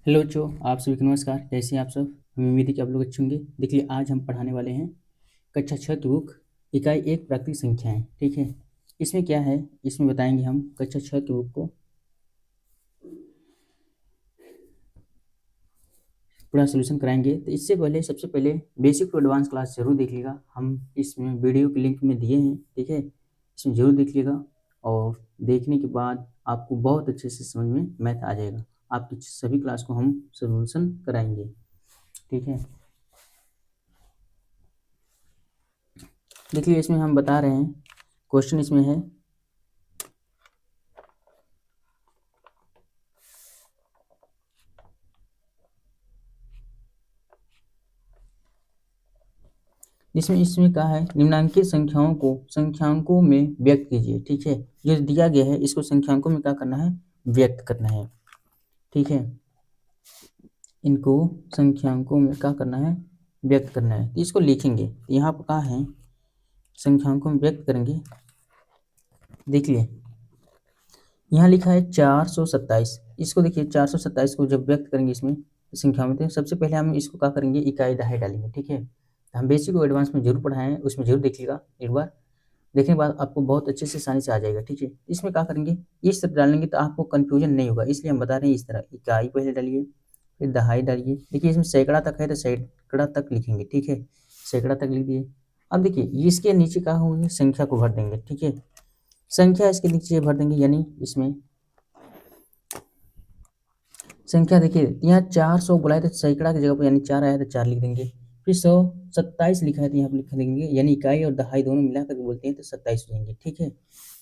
Hello बच्चों, आप सभी को नमस्कार। कैसे हैं आप सब? हमें उम्मीद है कि आप लोग अच्छे होंगे। देखिए, आज हम पढ़ाने वाले हैं कक्षा 6 बुक इकाई 1 प्राकृतिक संख्याएं। ठीक है, इसमें क्या है, इसमें बताएंगे हम कक्षा 6 बुक को पूरा सोल्यूशन कराएंगे। तो इससे पहले सबसे पहले बेसिक टू एडवांस क्लास जरूर देखिएगा। हम इसमें वीडियो के लिंक में दिए हैं, ठीक है, इसमें जरूर देखिएगा। और देखने के बाद आपको बहुत अच्छे से समझ में मैथ आ जाएगा। आपकी सभी क्लास को हम सोल्यूशन कराएंगे, ठीक है। देखिए, इसमें हम बता रहे हैं, क्वेश्चन इसमें है इसमें इसमें कहा है निम्नांकित संख्याओं को संख्यांकों में व्यक्त कीजिए। ठीक है, जो दिया गया है इसको संख्यांकों में क्या करना है, व्यक्त करना है। ठीक है, इनको संख्यांकों में क्या करना है, व्यक्त करना है। तो इसको लिखेंगे, यहाँ पर कहा है संख्यांकों में व्यक्त करेंगे। देखिए, यहाँ लिखा है 427। इसको देखिए, 427 को जब व्यक्त करेंगे इसमें संख्याओं में, तो सबसे पहले हम इसको क्या करेंगे, इकाई दहाई डालेंगे। ठीक है, हम बेसिक और एडवांस में जरूर पढ़ाए हैं, उसमें जरूर देखिएगा एक बार। देखने के बाद आपको बहुत अच्छे से आसानी से आ जाएगा। ठीक है, इसमें क्या करेंगे, इस तरह डालेंगे तो आपको कंफ्यूजन नहीं होगा, इसलिए हम बता रहे हैं इस तरह इकाई पहले डालिए, फिर दहाई डालिए। देखिए, इसमें सैकड़ा तक है तो सैकड़ा तक लिखेंगे। ठीक है, सैकड़ा तक लिख दिए। अब देखिए, इसके नीचे क्या होंगे, संख्या को भर देंगे। ठीक है, संख्या इसके नीचे भर देंगे, यानी इसमें संख्या देखिए, यहाँ 400 बुलाए तो सैकड़ा की जगह पर यानी 4 आया तो 4 लिख देंगे। फिर 127 लिखा है तो यहाँ पर लिख देंगे, यानी इकाई और दहाई दोनों मिला करके बोलते हैं तो 27 हो जाएंगे। ठीक है,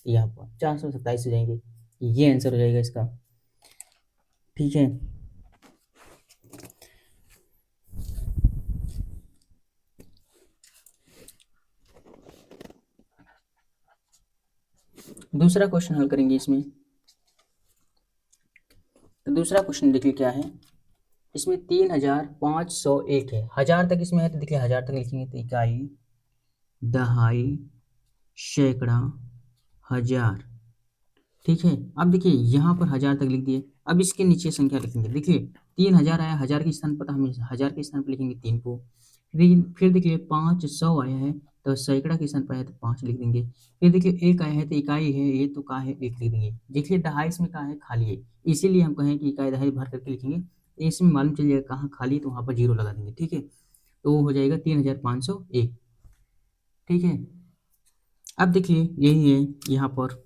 यहाँ पर 427 हो जाएंगे, ये आंसर हो जाएगा इसका। ठीक है, दूसरा क्वेश्चन हल करेंगे इसमें। तो दूसरा क्वेश्चन देखिए क्या है, इसमें 3501 है, 1000 तक इसमें है तो देखिए 1000 तक लिखेंगे तो इकाई दहाई सैकड़ा हजार। ठीक है, अब देखिए यहाँ पर 1000 तक लिख दिए। अब इसके नीचे संख्या लिखेंगे। देखिए, 3000 आया, 1000 के स्थान पर हम 1000 के स्थान पर लिखेंगे 3 को। फिर देखिए 500 आया है तो सैकड़ा के स्थान पर आया तो 5 लिख देंगे। फिर देखिए 1 आया है तो इकाई है, ये तो का है 1 लिख देंगे। देखिए दहाई इसमें कहा है, खाली है, इसीलिए हम कहें कि इकाई दहाई भर करके लिखेंगे। इसमें मालूम चल जाएगा कहाँ खाली है तो वहाँ पर 0 लगा देंगे। ठीक है, तो हो जाएगा 3501। ठीक है, अब देखिए यही है यहाँ पर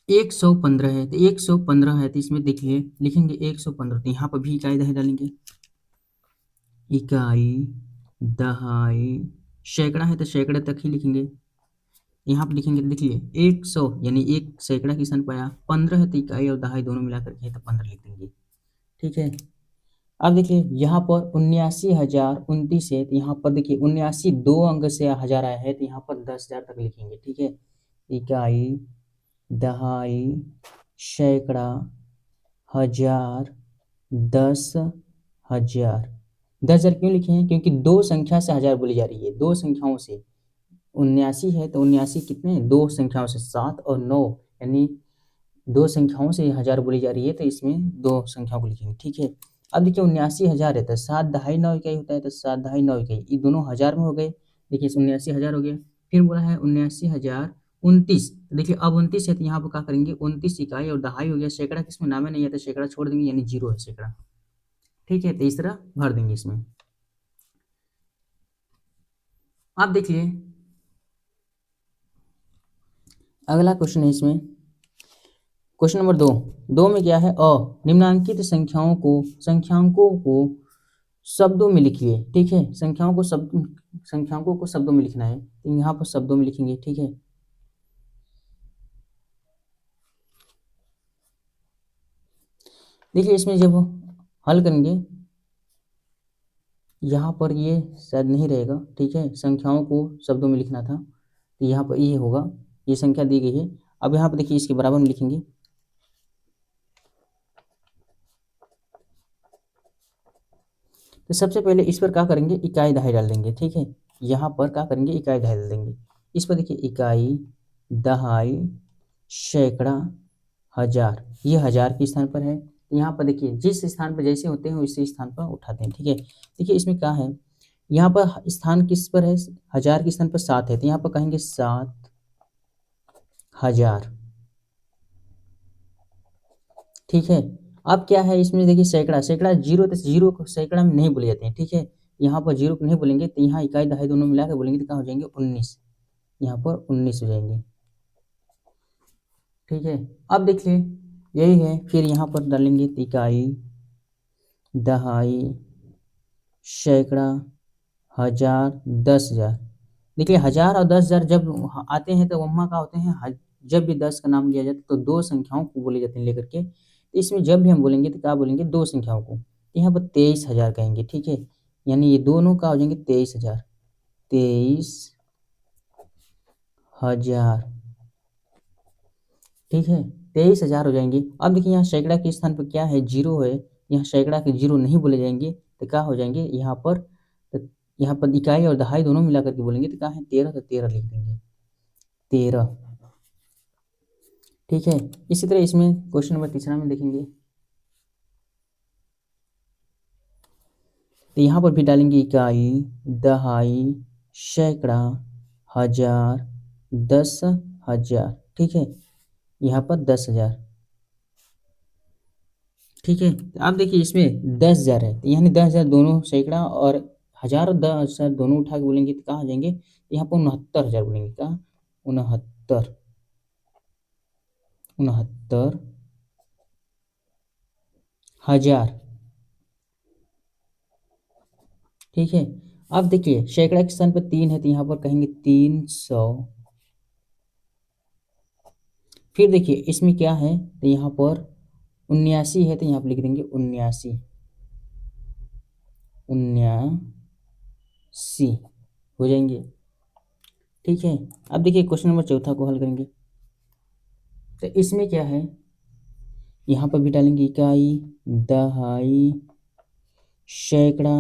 115 है तो 115 है तो इसमें देखिए लिखेंगे 115, तो यहाँ पर भी इकाई दहाई डालेंगे। इकाई दहाई सैकड़ा है तो सैकड़े तक ही लिखेंगे। यहाँ पर लिखेंगे, देखिए 100 यानी 1 सैकड़ा की स्थान पाया, 15 है तो इकाई और दहाई दोनों मिलाकर के तो 15 लिख देंगे। ठीक है, अब देखिए यहाँ पर 79,029 है तो यहाँ पर देखिए 79 2 अंक से 1000 आया है तो यहाँ पर 10,000 तक लिखेंगे। ठीक है, इकाई दहाई सैकड़ा हजार 10,000। 10,000 क्यों लिखे हैं, क्योंकि दो संख्या से 1000 बोली जा रही है, दो संख्याओं से। 79 है तो 79 कितने, दो संख्याओं से, 7 और 9, यानी दो संख्याओं से 1000 बोली जा रही है तो इसमें दो संख्याओं को लिखेंगे। ठीक है, अब देखिए 79,000 है तो 7 दहाई 9 इकाई होता है तो 7 दहाई 9 इकाई, ये दोनों 1000 में हो गए। देखिए 79,000 हो गया। फिर बोला है 79,029, देखिए अब 29 है तो यहाँ पर क्या करेंगे, 29 इकाई और दहाई हो गया, सैकड़ा किसमें नाम है नहीं है तो सैकड़ा छोड़ देंगे, यानी 0 है सैकड़ा। ठीक है, तो इस तरह भर देंगे इसमें। अब देखिए अगला क्वेश्चन है इसमें, क्वेश्चन नंबर 2 में क्या है, निम्नांकित संख्यांकों को शब्दों में लिखिए। ठीक है, संख्यांकों को शब्दों में लिखना है तो यहाँ पर शब्दों में लिखेंगे। ठीक है, देखिए इसमें जब हल करेंगे यहाँ पर ये शायद नहीं रहेगा। ठीक है, संख्याओं को शब्दों में लिखना था तो यहाँ पर ये होगा, ये संख्या दी गई है। अब यहाँ पर देखिए इसके बराबर में लिखेंगे, तो सबसे पहले इस पर क्या करेंगे, इकाई दहाई डाल देंगे। ठीक है, यहाँ पर क्या करेंगे, इकाई दहाई डाल देंगे। इस पर देखिए इकाई, दहाई, सैकड़ा, हजार, ये हजार के स्थान पर है। यहाँ पर देखिए जिस स्थान पर जैसे होते हैं उसी स्थान पर उठाते हैं, ठीक है। देखिए इसमें क्या है, यहाँ पर स्थान किस पर है, हजार के स्थान पर 7 है, तो यहाँ पर कहेंगे 7,000, ठीक है। अब क्या है इसमें देखिए सैकड़ा, सैकड़ा जीरो, तो जीरो को सैकड़ा में नहीं बोले जाते हैं, ठीक है। यहाँ पर जीरो को नहीं बोलेंगे, तो यहाँ इकाई दहाई दोनों मिला के बोलेंगे तो क्या हो जाएंगे 19, यहाँ पर 19 हो जाएंगे, ठीक है। अब देखिए यही है, फिर यहाँ पर डालेंगे इकाई, दहाई, सैकड़ा, हजार, 10,000। देखिए 1000 और 10,000 जब आते हैं तो वम्मा का होते हैं, जब भी 10 का नाम लिया जाता है तो दो संख्याओं को बोले जाते हैं लेकर के, तो इसमें जब भी हम बोलेंगे तो क्या बोलेंगे, दो संख्याओं को। यहाँ पर 23,000 कहेंगे, ठीक है, यानी ये दोनों का हो जाएंगे 23,000, 23,000, ठीक है, 23,000 हो जाएंगे। अब देखिए यहाँ सैकड़ा के स्थान पर क्या है, जीरो है, यहाँ सैकड़ा के जीरो नहीं बोले जाएंगे, तो क्या हो जाएंगे यहाँ पर, तो यहाँ पर इकाई और दहाई दोनों मिला करके बोलेंगे तो क्या है 13, तो 13 लिख देंगे, 13, ठीक है। इसी तरह इसमें क्वेश्चन नंबर तीसरा में देखेंगे, तो यहाँ पर भी डालेंगे इकाई, दहाई, सैकड़ा, हजार, 10,000, ठीक है, यहाँ पर 10,000, ठीक है। अब देखिए इसमें 10,000 है, तो यानी 10,000 दोनों सैकड़ा और हजार और 10,000 दोनों उठा के बोलेंगे तो कहाँ आ जाएंगे, यहाँ पर 69,000 बोलेंगे, कहाँ, 69, 69,000, ठीक है। अब देखिए सैकड़ा के स्थान पर 3 है, तो यहाँ पर कहेंगे 300, फिर देखिए इसमें क्या है, तो यहाँ पर 79 है, तो यहाँ पर लिख देंगे 79, 79 हो जाएंगे, ठीक है। अब देखिए क्वेश्चन नंबर चौथा को हल करेंगे, तो इसमें क्या है, यहाँ पर भी डालेंगे इकाई, दहाई, सैकड़ा,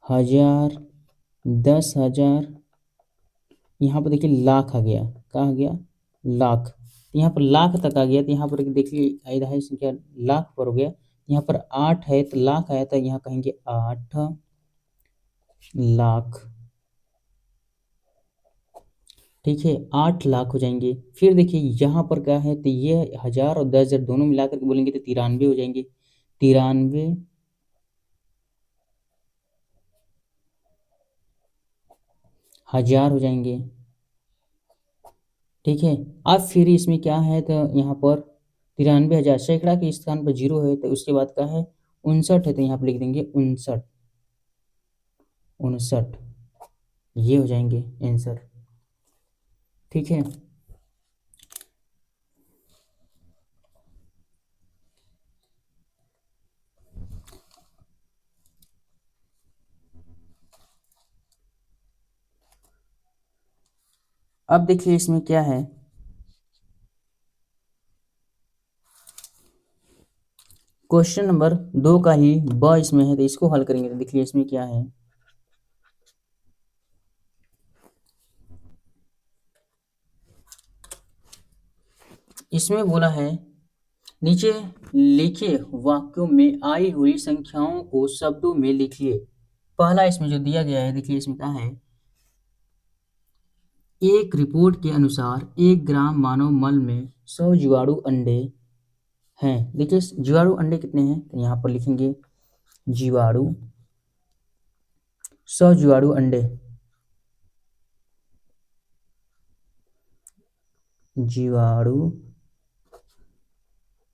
हजार, 10,000, यहाँ पर देखिए लाख आ गया, कहाँ आ गया, लाख, यहाँ पर लाख तक आ गया, तो यहाँ पर देखिए इकाई दहाई संख्या लाख पर हो गया, यहाँ पर 8 है तो लाख आया, तो यहाँ कहेंगे 8,00,000, ठीक है, 8,00,000 हो जाएंगे। फिर देखिए यहाँ पर क्या है, तो ये 1000 और 10,000 दोनों मिलाकर के बोलेंगे तो 93 हो जाएंगे, 93,000 हो जाएंगे, ठीक है। अब फिर इसमें क्या है, तो यहाँ पर 93,000, सैकड़ा के स्थान पर जीरो है, तो उसके बाद क्या है 59 है, तो यहाँ पर लिख देंगे 59, 59, ये हो जाएंगे आंसर, ठीक है। अब देखिए इसमें क्या है, क्वेश्चन नंबर 2 का ही ब इसमें है, तो इसको हल करेंगे, तो देखिए इसमें क्या है, इसमें बोला है नीचे लिखे वाक्यों में आई हुई संख्याओं को शब्दों में लिखिए। पहला इसमें जो दिया गया है, देखिए इसमें क्या है, एक रिपोर्ट के अनुसार 1 ग्राम मानव मल में 100 जीवाणु अंडे हैं। देखिए जीवाणु अंडे कितने हैं, तो यहाँ पर लिखेंगे जीवाणु, 100 जीवाणु अंडे, जीवाणु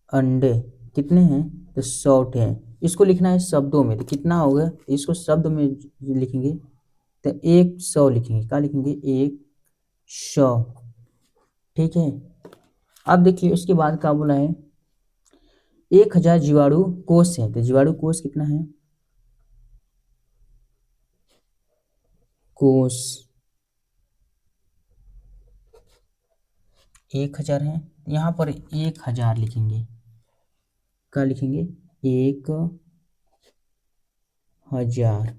अंडे कितने हैं, तो 100 हैं। इसको लिखना है शब्दों में, तो कितना होगा, इसको शब्द में लिखेंगे तो 100 लिखेंगे, क्या लिखेंगे 100, ठीक है। अब देखिए उसके बाद क्या बोला है, 1000 जीवाणु कोष है, तो जीवाणु कोष कितना है, कोष 1000 है, यहाँ पर 1000 लिखेंगे, क्या लिखेंगे 1000।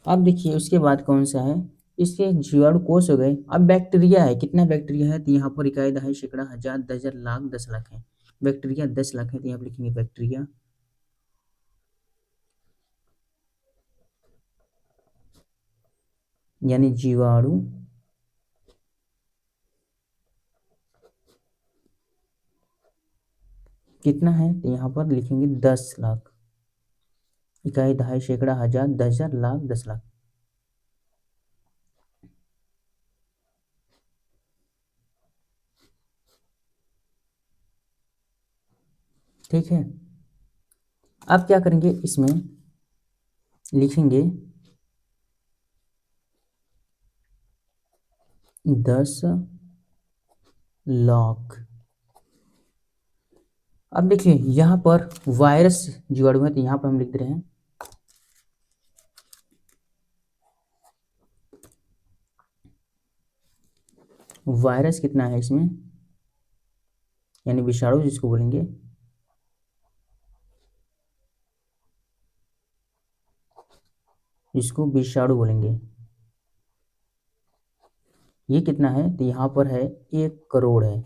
अब देखिए उसके बाद कौन सा है, इसके जीवाणु कोष हो गए। अब बैक्टीरिया है, कितना बैक्टीरिया है, तो यहाँ पर इकाई, दहाई, सैकड़ा, हजार, 10,000, लाख, 10 लाख है। बैक्टीरिया 10 लाख है, तो यहाँ पर लिखेंगे बैक्टीरिया। यानी जीवाणु कितना है, तो यहाँ पर लिखेंगे 10 लाख। इकाई, दहाई, सैकड़ा, हजार, 10,000, लाख, 10 लाख। ठीक है। अब क्या करेंगे, इसमें लिखेंगे 10 लाख। अब देखिए यहाँ पर वायरस जीवाणु है, तो यहाँ पर हम लिख दे रहे हैं वायरस कितना है इसमें, यानी विषाणु जिसको बोलेंगे, इसको विषाणु बोलेंगे। ये कितना है, तो यहाँ पर है 1 करोड़ है।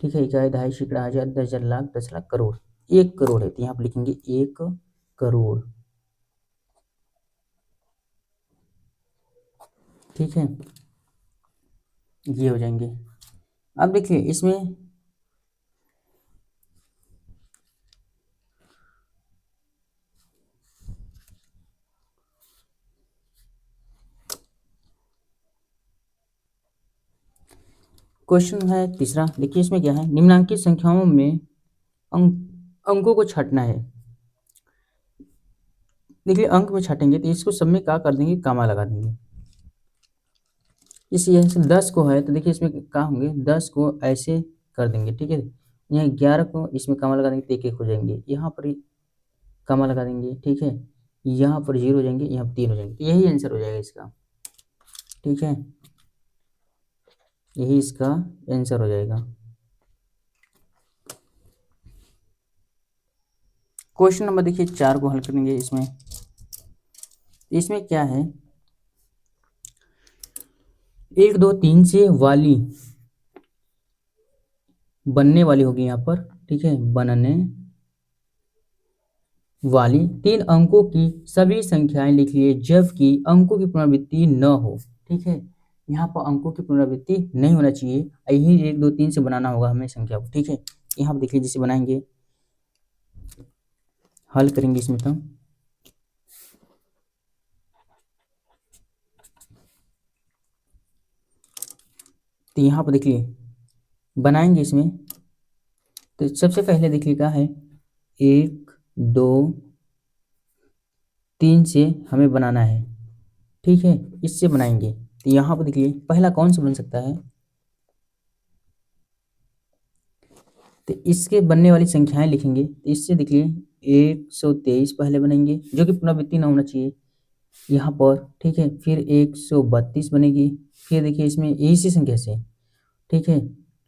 ठीक है, इकाई, दहाई, सैकड़ा, हजार, 10,000, लाख, 10 लाख, करोड़। 1 करोड़ है, तो यहाँ पर लिखेंगे 1 करोड़। ठीक है, ये हो जाएंगे। अब देखिए इसमें क्वेश्चन है तीसरा, देखिए इसमें क्या है, निम्नांकित संख्याओं में अंकों को छांटना है। देखिए अंक में छाटेंगे तो इसको सब में क्या कर देंगे, कामा लगा देंगे। इसलिए 10 को है, तो देखिए इसमें क्या होंगे, 10 को ऐसे कर देंगे। ठीक है, यहाँ 11 को इसमें कामा लगा देंगे तो एक एक हो जाएंगे, यहाँ पर कामा लगा देंगे। ठीक है, यहाँ पर 0 हो जाएंगे, यहाँ पर 3 हो जाएंगे, तो यही आंसर हो जाएगा इसका। ठीक है, यही इसका आंसर हो जाएगा। क्वेश्चन नंबर देखिए 4 को हल करेंगे। इसमें क्या है, 1 2 3 से वाली बनने वाली होगी यहाँ पर। ठीक है, बनने वाली 3 अंकों की सभी संख्याएं लिखिए जबकि अंकों की पुनरावृत्ति न हो। ठीक है, यहाँ पर अंकों की पुनरावृत्ति नहीं होना चाहिए, यही 1 2 3 से बनाना होगा हमें संख्या को। ठीक है, यहाँ पर देखिए जिसे बनाएंगे, हल करेंगे इसमें तो यहाँ पर देखिए बनाएंगे इसमें, तो सबसे पहले देखिए क्या है, 1 2 3 से हमें बनाना है। ठीक है, इससे बनाएंगे, तो यहाँ पर देखिए पहला कौन सा बन सकता है, तो इसके बनने वाली संख्याएं लिखेंगे। तो इससे देखिए 123 पहले बनेंगे, जो कि पुनरावृत्ति ना होना चाहिए यहाँ पर। ठीक है, फिर 132 बनेगी, फिर देखिए इसमें इसी संख्या से। ठीक है,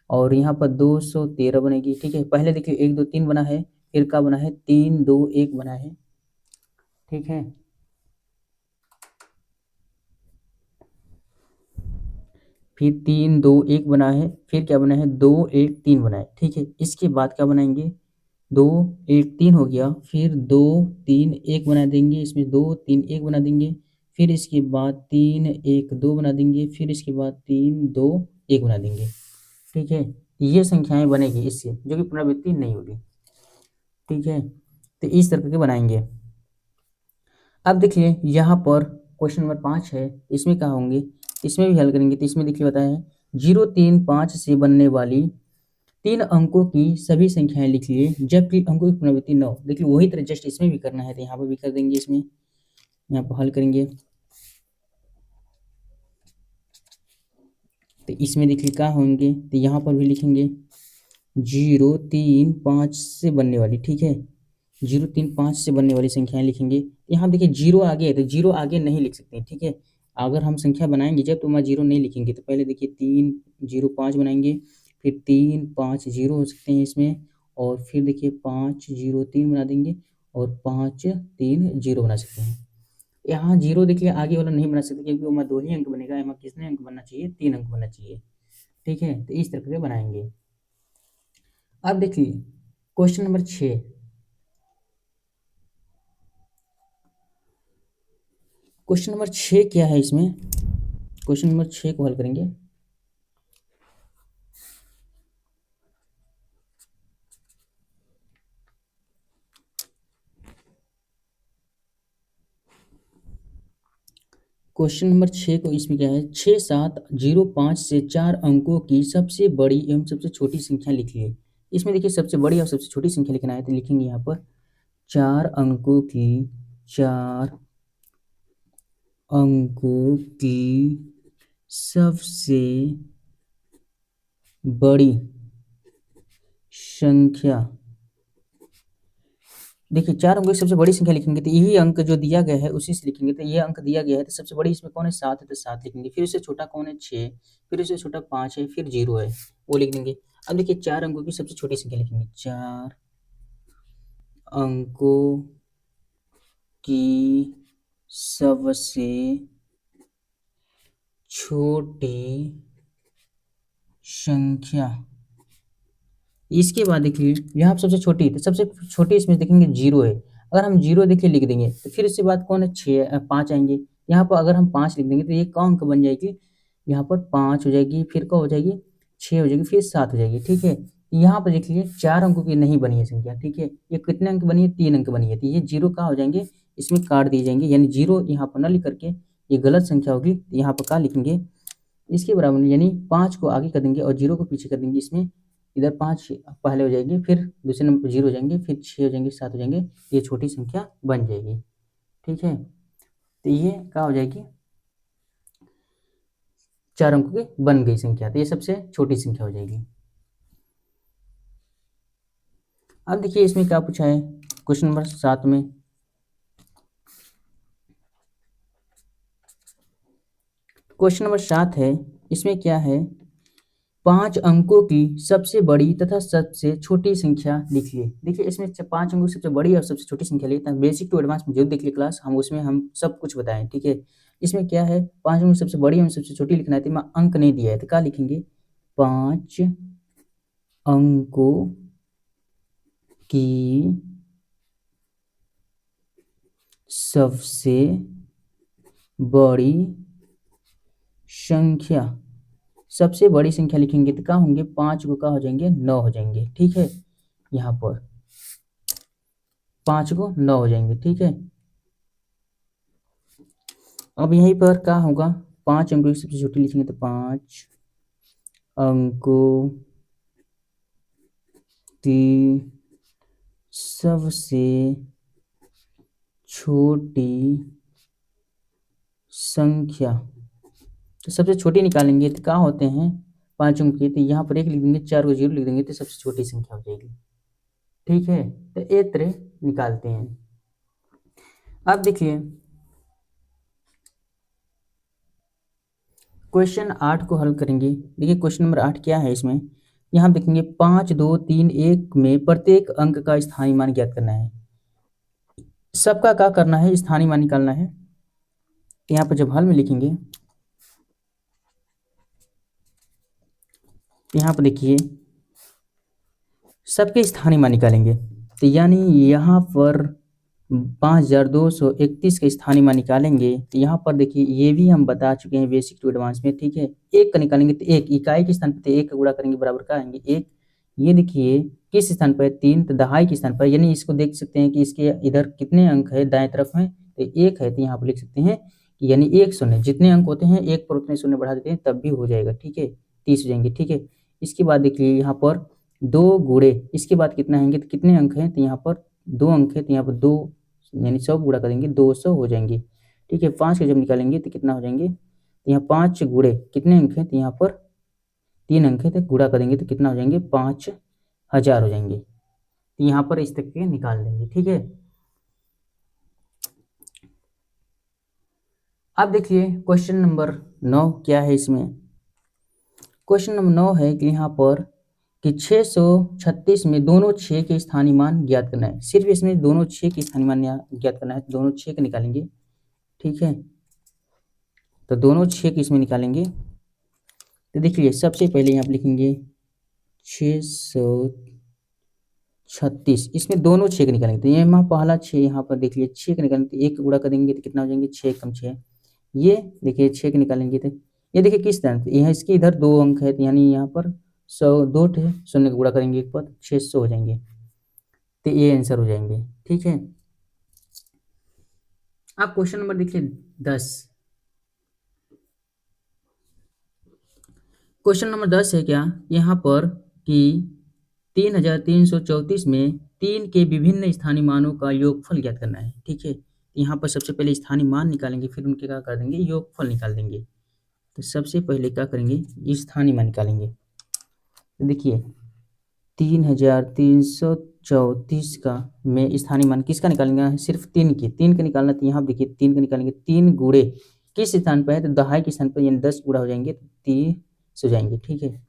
और यहाँ पर 213 बनेगी। ठीक है, पहले देखिए 1 2 3 बना है, फिर का बना है 3 2 1 बना है। ठीक है, फिर 3 2 1 बना है, फिर क्या बना है 2 1 3 बना है। ठीक है, इसके बाद क्या बनाएंगे, 2 1 3 हो गया, फिर 2 3 1 बना देंगे, इसमें 2 3 1 बना देंगे, फिर इसके बाद 3 1 2 बना देंगे, फिर इसके बाद 3 2 1 बना देंगे। ठीक है, ये संख्याएं बनेगी इससे, जो कि पुनरावृत्ति नहीं होगी। ठीक है, तो इस तरह के बनाएंगे। अब देखिए यहाँ पर क्वेश्चन नंबर 5 है, इसमें क्या होंगे, इसमें भी हल करेंगे। तो इसमें देखिए बताया है 0 3 5 से बनने वाली 3 अंकों की सभी संख्याएं लिख लिए जबकि अंकों की पुनरावृत्ति 9। देखिए वही तरह जस्ट इसमें भी करना है, तो यहाँ पर भी कर देंगे, इसमें यहाँ पर हल करेंगे। तो इसमें देखिए क्या होंगे, तो यहाँ पर भी लिखेंगे 0 3 5 से बनने वाली। ठीक है, 0 3 5 से बनने वाली संख्याएं लिखेंगे। यहाँ देखिए 0 आगे है, तो 0 आगे नहीं लिख सकते। ठीक है, अगर हम संख्या बनाएंगे जब, तो वहाँ 0 नहीं लिखेंगे। तो पहले देखिए 3 0 5 बनाएंगे, फिर 3 5 0 हो सकते हैं इसमें, और फिर देखिए 5 0 3 बना देंगे और 5 3 0 बना सकते हैं। यहाँ 0 देखिए आगे वाला नहीं बना सकते क्योंकि वहाँ 2 ही अंक बनेगा, यहाँ कितने अंक बनना चाहिए, 3 अंक बनना चाहिए। ठीक है, तो इस तरह से बनाएंगे। अब देखिए क्वेश्चन नंबर 6। क्वेश्चन नंबर 6 क्या है इसमें, क्वेश्चन नंबर 6 को हल करेंगे। क्वेश्चन नंबर 6 को इसमें क्या है, 6 7 0 5 से 4 अंकों की सबसे बड़ी एवं सबसे छोटी संख्या लिखिए। इसमें देखिए सबसे बड़ी और सबसे छोटी संख्या लिखना है, तो लिखेंगे यहाँ पर 4 अंकों की सबसे बड़ी संख्या। देखिए 4 अंकों की सबसे बड़ी संख्या लिखेंगे तो यही अंक जो दिया गया है उसी से लिखेंगे, तो ये अंक दिया गया है तो सबसे बड़ी इसमें कौन है, 7 है, तो 7 लिखेंगे। फिर उससे छोटा कौन है, 6, फिर उससे छोटा 5 है, फिर 0 है, वो लिख देंगे। अब देखिए 4 अंकों की सबसे छोटी संख्या लिखेंगे, 4 अंकों की सबसे छोटी संख्या। इसके बाद देखिए यहाँ सबसे छोटी, तो सबसे छोटी इसमें देखेंगे 0 है। अगर हम 0 देखिए लिख देंगे तो फिर इसके बाद कौन है, 5 आएंगे। यहाँ पर अगर हम 5 लिख देंगे तो ये कौन अंक बन जाएगी, यहाँ पर 5 हो जाएगी, फिर क्या हो जाएगी, 6 हो जाएगी, फिर 7 हो जाएगी। ठीक है, यहाँ पर देख लीजिए 4 अंकों की नहीं बनी है संख्या। ठीक है, ये कितने अंक बनी है, 3 अंक बनी है, तो ये 0 कहाँ हो जाएंगे, इसमें काट दिए जाएंगे, यानी 0 यहाँ पर न लिख करके ये गलत संख्या होगी, तो यहाँ पर क्या लिखेंगे, इसके बराबर, यानी 5 को आगे कर देंगे और 0 को पीछे कर देंगे। इसमें इधर 5 पहले हो जाएगी, फिर दूसरे नंबर 0 हो जाएंगे, फिर 6 हो जाएंगे, 7 हो जाएंगे, ये छोटी संख्या बन जाएगी। ठीक है, तो ये क्या हो जाएगी, 4 अंकों की बन गई संख्या, तो ये सबसे छोटी संख्या हो जाएगी। अब देखिए इसमें क्या पूछा है, क्वेश्चन नंबर 7 में क्वेश्चन नंबर 7 है, इसमें क्या है, 5 अंकों की सबसे बड़ी तथा सबसे छोटी संख्या लिखिए। देखिए इसमें 5 अंकों की सबसे बड़ी और सबसे छोटी संख्या लिखते हैं। बेसिक टू एडवांस में जो देख ली क्लास, हम उसमें हम सब कुछ बताएं। ठीक है, इसमें क्या है, 5 अंकों की सबसे बड़ी और सबसे छोटी लिखना है, तो मैं अंक नहीं दिया है, तो क्या लिखेंगे, 5 अंकों की सबसे बड़ी संख्या, सबसे बड़ी संख्या लिखेंगे तो क्या होंगे, 5 को क्या हो जाएंगे, 9 हो जाएंगे। ठीक है, यहाँ पर 5 को 9 हो जाएंगे। ठीक है, अब यहीं पर क्या होगा, 5 अंकों की सबसे छोटी लिखेंगे तो 5 अंकों की सबसे छोटी संख्या, तो सबसे छोटी निकालेंगे तो क्या होते हैं, 5 अंक की, तो यहाँ पर 1 लिख देंगे, 4 को 0 लिख देंगे, तो सबसे छोटी संख्या हो जाएगी। ठीक है, तो ये तरह निकालते हैं। अब देखिए क्वेश्चन 8 को हल करेंगे। देखिए क्वेश्चन नंबर 8 क्या है, इसमें यहाँ देखेंगे 5 2 3 1 में प्रत्येक अंक का स्थानीय मान ज्ञात करना है। सबका क्या करना है, स्थानीय मान निकालना है। यहाँ पर जब हल में लिखेंगे, यहाँ पर देखिए सबके स्थानीय मान निकालेंगे, तो यानी यहाँ पर 5231 का स्थानीय मान निकालेंगे, तो यहाँ पर देखिए ये भी हम बता चुके हैं बेसिक टू एडवांस में। ठीक है, 1 का निकालेंगे तो 1 इकाई के स्थान पर 1 का गुणा करेंगे बराबर का आएंगे 1। ये देखिए किस स्थान पर है, 3, तो दहाई के स्थान पर, यानी इसको देख सकते हैं कि इसके इधर कितने अंक है, दाएं तरफ में तो 1 है, तो यहाँ पर लिख सकते हैं कि यानी 1 शून्य, जितने अंक होते हैं 1 पर उतने शून्य बढ़ा देते हैं तब भी हो जाएगा। ठीक है, 30 हो जाएंगे। ठीक है, इसके बाद देखिए यहाँ पर 2 गुणे, इसके बाद कितना आएंगे, तो कितने अंक हैं, तो यहाँ पर 2 अंक है, तो यहाँ पर 2 यानी 100 गुणा करेंगे 200 हो जाएंगे। ठीक है, 5 के जब निकालेंगे तो कितना हो जाएंगे, तो यहाँ 5 गुणे कितने अंक हैं, तो यहाँ पर 3 अंक है, तो गुणा करेंगे तो कितना हो जाएंगे, 5000 हो जाएंगे। तो यहाँ पर इस तक के निकाल लेंगे। ठीक है, अब देखिए क्वेश्चन नंबर 9 क्या है, इसमें क्वेश्चन नंबर 9 है कि यहाँ पर कि 636 में दोनों 6 के स्थानीय मान ज्ञात करना है। सिर्फ इसमें दोनों 6 के स्थानीय मान ज्ञात करना है, तो दोनों 6 के निकालेंगे। ठीक है, तो दोनों 6 के इसमें निकालेंगे। तो देखिए सबसे पहले यहाँ पर लिखेंगे 636, इसमें दोनों 6 के निकालेंगे। तो यहाँ पहला 6 यहाँ पर देख लीजिए 6 के निकालेंगे, तो 1 गुणा करेंगे तो कितना हो जाएंगे 6 कम 6। ये देखिए 6 के निकालेंगे तो ये देखिए किस तरह, यहाँ इसके इधर 2 अंक है, तो यानी यहाँ पर 100 2 थे, शून्य का गुणा करेंगे एक पर 600 हो जाएंगे, तो ये आंसर हो जाएंगे। ठीक है, आप क्वेश्चन नंबर देखिए 10। क्वेश्चन नंबर 10 है क्या यहाँ पर कि 3334 में 3 के विभिन्न स्थानीय मानों का योगफल ज्ञात करना है। ठीक है, यहाँ पर सबसे पहले स्थानीय मान निकालेंगे, फिर उनके क्या कर देंगे योगफल निकाल देंगे। तो सबसे पहले क्या करेंगे स्थानीय मान निकालेंगे। तो देखिए 3334 का में स्थानीय मान किसका निकालेंगे, सिर्फ 3 का निकालना। तो यहाँ देखिए 3 का निकालेंगे, 3 गुणे किस स्थान पर है, तो दहाई के स्थान पर, यानी 10 गुणा हो जाएंगे तो 30 हो जाएंगे। ठीक है,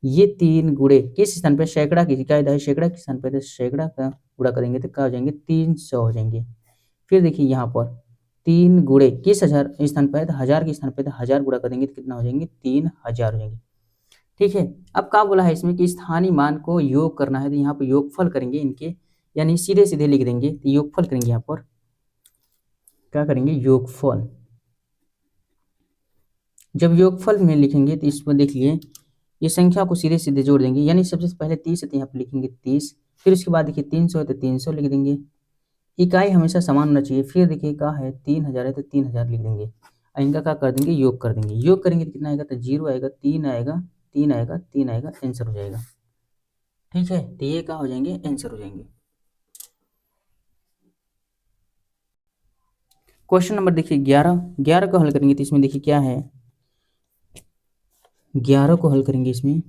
ये 3 गुणे किस स्थान पर, सैकड़ा की क्या है सैकड़ा के स्थान पर, तो सैकड़ा का गुणा करेंगे तो क्या हो जाएंगे 300 हो जाएंगे। फिर देखिए यहाँ पर 3 गुणे किस हजार स्थान पर है, तो हजार के स्थान पर, तो 1000 गुणा करेंगे तो कितना हो जाएंगे 3000 हो जाएंगे। ठीक है, अब क्या बोला है इसमें कि स्थानीय मान को योग करना है, तो यहाँ पर योगफल करेंगे इनके, यानी सीधे सीधे लिख देंगे। तो योगफल करेंगे, यहाँ पर क्या करेंगे योगफल। जब योगफल में लिखेंगे तो इसमें देखिए ये संख्या को सीधे सीधे जोड़ देंगे, यानी सबसे पहले 30 है तो यहाँ पर लिखेंगे 30, फिर उसके बाद देखिए 300 है तो 300 लिख देंगे। इकाई हमेशा समान होना चाहिए। फिर देखिए क्या है 3000 है तो 3000 लिख देंगे, और इनका क्या कर देंगे योग कर देंगे। योग करेंगे तो कितना आएगा, तो 0 आएगा, 3 आएगा, 3 आएगा, 3 आएगा, आंसर हो जाएगा। ठीक है, तो ये क्या हो जाएंगे आंसर हो जाएंगे। क्वेश्चन नंबर देखिए 11 को हल करेंगे तो इसमें देखिए क्या है, 11 को हल करेंगे इसमें।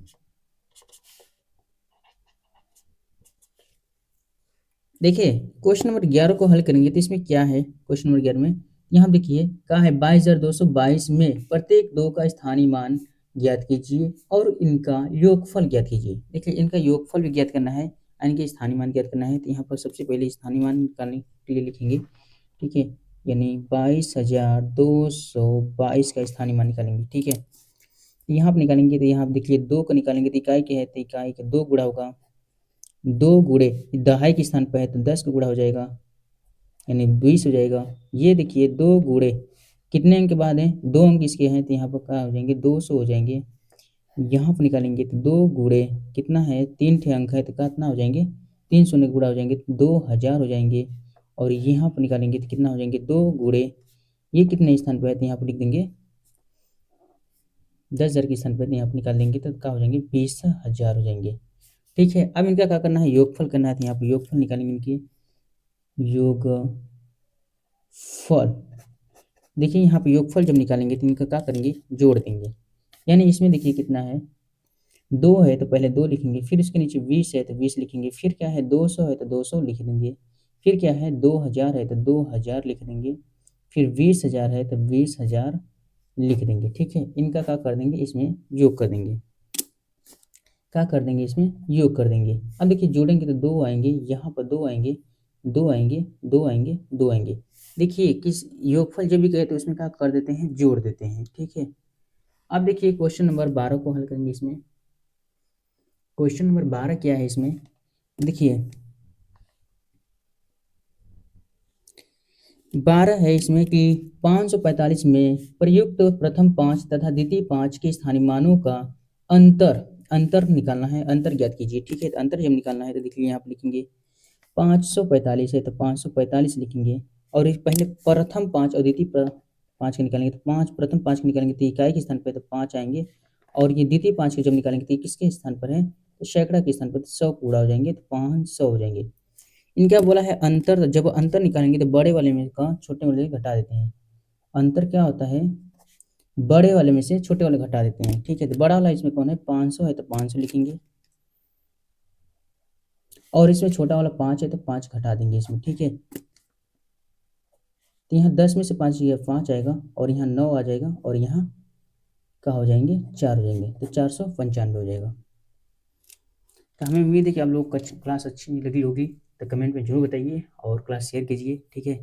देखिए क्वेश्चन नंबर 11 को हल करेंगे तो इसमें क्या है, क्वेश्चन नंबर 11 में यहाँ देखिए क्या है 22,222 में प्रत्येक 2 का स्थानीय मान ज्ञात कीजिए और इनका योगफल ज्ञात कीजिए। देखिए इनका योगफल भी ज्ञात करना है, इनके स्थानीय मान ज्ञात करना है। तो यहाँ पर सबसे पहले स्थानीय मान निकालने के लिए लिखेंगे। ठीक है, यानी 22,222 का स्थानीय मान निकालेंगे। ठीक है, यहाँ पर निकालेंगे तो यहाँ देखिए 2 को निकालेंगे तो इकाई क्या है, तो इकाई का 2 गुणा होगा, 2 गुणे दहाई के स्थान पर है तो 10 का गुणा हो जाएगा, यानी 20 हो जाएगा। ये देखिए 2 गुणे कितने अंक के बाद है, 2 अंक इसके हैं, तो यहाँ पर क्या हो जाएंगे 200 हो जाएंगे। यहाँ पर निकालेंगे तो 2 गुणे कितना है, 3 ठे अंक है तो कितना हो जाएंगे 3 शून्य गुणा हो जाएंगे, 2000 हो जाएंगे। और यहाँ पर निकालेंगे तो कितना हो जाएंगे 2 गुणे ये कितने स्थान पर है, तो यहाँ पर लिख देंगे 10,000 के स्थान पर, तो यहाँ पर निकाल देंगे तो क्या हो जाएंगे 20,000 हो जाएंगे। ठीक है, अब इनका क्या करना है योगफल करना है, तो यहाँ पर योगफल निकालेंगे इनकी योगफल। देखिए यहाँ पे योगफल जब निकालेंगे तो इनका क्या करेंगे जोड़ देंगे, यानी इसमें देखिए कितना है 2 है तो पहले 2 लिखेंगे, फिर इसके नीचे 20 है तो 20 लिखेंगे, फिर क्या है 200 है तो 200 लिख देंगे, फिर क्या है 2000 है तो 2000 लिख देंगे, फिर 20,000 है तो 20,000 लिख देंगे। ठीक है, इनका क्या कर देंगे इसमें योग कर देंगे, क्या कर देंगे इसमें योग कर देंगे। अब देखिए जोड़ेंगे तो 2 आएंगे, यहाँ पर 2 आएंगे, 2 आएंगे, 2 आएंगे, 2 आएंगे। देखिए किस योगफल जब भी कहे तो इसमें क्या कर देते हैं जोड़ देते हैं। ठीक है, अब देखिए क्वेश्चन नंबर 12 को हल करेंगे इसमें। क्वेश्चन नंबर 12 क्या है इसमें, देखिए 12 है इसमें कि 545 में प्रयुक्त प्रथम 5 तथा द्वितीय 5 के स्थानीय मानों का अंतर निकालना है, अंतर ज्ञात कीजिए। ठीक है, तो अंतर जब निकालना है तो देखिए यहाँ पर लिखेंगे 545 है तो 545 लिखेंगे, और इस पहले प्रथम 5 और द्वितीय 5 के निकालेंगे तो 5 प्रथम 5 के निकालेंगे तो इकाई के स्थान पर तो 5 आएंगे, और ये द्वितीय 5 के जब निकालेंगे तो किसके स्थान पर है, तो सैकड़ा के स्थान पर 100 पूरा हो जाएंगे तो 500 हो जाएंगे। इनका बोला है अंतर, जब अंतर निकालेंगे तो बड़े वाले में का छोटे वाले घटा देते हैं। अंतर क्या होता है, बड़े वाले में से छोटे वाले घटा देते हैं। ठीक है, तो बड़ा वाला इसमें कौन है 500 है तो 500 लिखेंगे, और इसमें छोटा वाला 5 है तो 5 घटा देंगे इसमें। ठीक है, तो यहाँ 10 में से 5 5 आएगा, और यहाँ 9 आ जाएगा, और यहाँ क्या हो जाएंगे 4 हो जाएंगे, तो 495 हो जाएगा। तो हमें उम्मीद है कि आप लोग को क्लास अच्छी लगी होगी, तो कमेंट में ज़रूर बताइए और क्लास शेयर कीजिए, ठीक है।